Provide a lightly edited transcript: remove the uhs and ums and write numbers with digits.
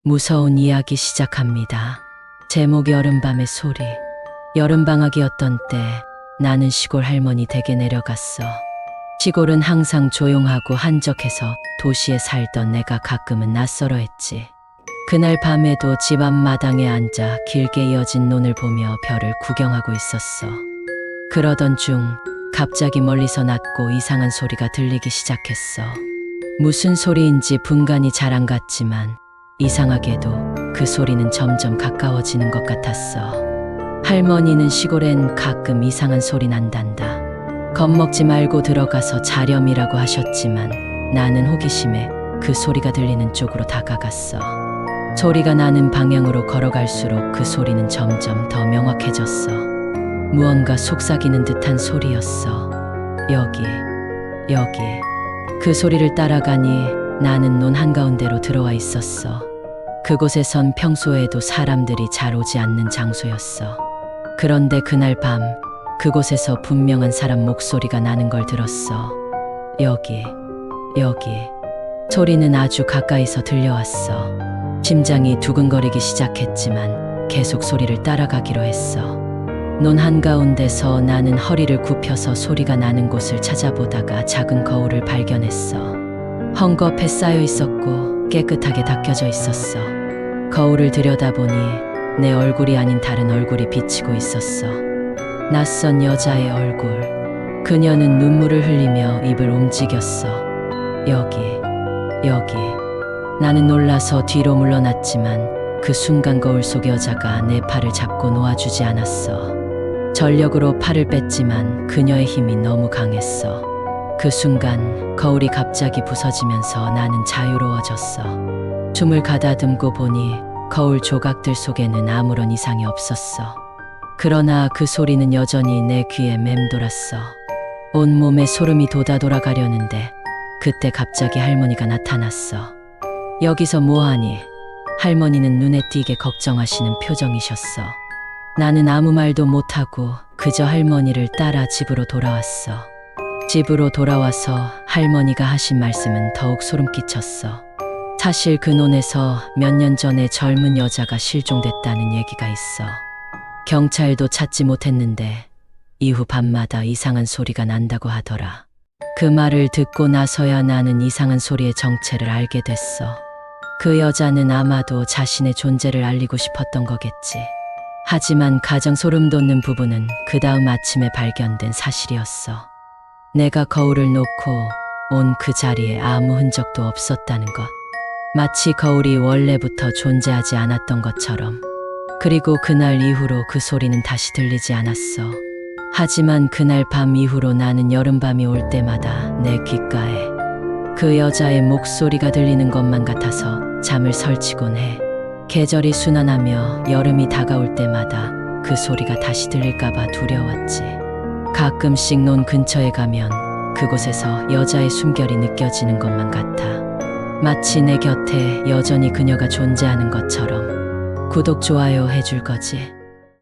무서운 이야기 시작합니다. 제목 여름밤의 소리. 여름방학이었던 때 나는 시골 할머니 댁에 내려갔어. 시골은 항상 조용하고 한적해서 도시에 살던 내가 가끔은 낯설어했지. 그날 밤에도 집 앞마당에 앉아 길게 이어진 논을 보며 별을 구경하고 있었어. 그러던 중 갑자기 멀리서 낮고 이상한 소리가 들리기 시작했어. 무슨 소리인지 분간이 잘 안 갔지만 이상하게도 그 소리는 점점 가까워지는 것 같았어. 할머니는 시골엔 가끔 이상한 소리 난단다. 겁먹지 말고 들어가서 자렴이라고 하셨지만 나는 호기심에 그 소리가 들리는 쪽으로 다가갔어. 소리가 나는 방향으로 걸어갈수록 그 소리는 점점 더 명확해졌어. 무언가 속삭이는 듯한 소리였어. 여기. 그 소리를 따라가니 나는 논 한가운데로 들어와 있었어. 그곳에선 평소에도 사람들이 잘 오지 않는 장소였어. 그런데 그날 밤 그곳에서 분명한 사람 목소리가 나는 걸 들었어. 여기. 소리는 아주 가까이서 들려왔어. 심장이 두근거리기 시작했지만 계속 소리를 따라가기로 했어. 논 한가운데서 나는 허리를 굽혀서 소리가 나는 곳을 찾아보다가 작은 거울을 발견했어. 헝겊에 쌓여 있었고 깨끗하게 닦여져 있었어. 거울을 들여다보니 내 얼굴이 아닌 다른 얼굴이 비치고 있었어. 낯선 여자의 얼굴. 그녀는 눈물을 흘리며 입을 움직였어. 여기. 나는 놀라서 뒤로 물러났지만 그 순간 거울 속 여자가 내 팔을 잡고 놓아주지 않았어. 전력으로 팔을 뺐지만 그녀의 힘이 너무 강했어. 그 순간 거울이 갑자기 부서지면서 나는 자유로워졌어. 숨을 가다듬고 보니 거울 조각들 속에는 아무런 이상이 없었어. 그러나 그 소리는 여전히 내 귀에 맴돌았어. 온몸에 소름이 돋아가려는데 그때 갑자기 할머니가 나타났어. 여기서 뭐하니? 할머니는 눈에 띄게 걱정하시는 표정이셨어. 나는 아무 말도 못하고 그저 할머니를 따라 집으로 돌아왔어. 집으로 돌아와서 할머니가 하신 말씀은 더욱 소름 끼쳤어. 사실 그 논에서 몇 년 전에 젊은 여자가 실종됐다는 얘기가 있어. 경찰도 찾지 못했는데 이후 밤마다 이상한 소리가 난다고 하더라. 그 말을 듣고 나서야 나는 이상한 소리의 정체를 알게 됐어. 그 여자는 아마도 자신의 존재를 알리고 싶었던 거겠지. 하지만 가장 소름 돋는 부분은 그 다음 아침에 발견된 사실이었어. 내가 거울을 놓고 온 그 자리에 아무 흔적도 없었다는 것. 마치 거울이 원래부터 존재하지 않았던 것처럼. 그리고 그날 이후로 그 소리는 다시 들리지 않았어. 하지만 그날 밤 이후로 나는 여름밤이 올 때마다 내 귓가에 그 여자의 목소리가 들리는 것만 같아서 잠을 설치곤 해. 계절이 순환하며 여름이 다가올 때마다 그 소리가 다시 들릴까봐 두려웠지. 가끔씩 논 근처에 가면 그곳에서 여자의 숨결이 느껴지는 것만 같아. 마치 내 곁에 여전히 그녀가 존재하는 것처럼. 구독, 좋아요 해줄 거지?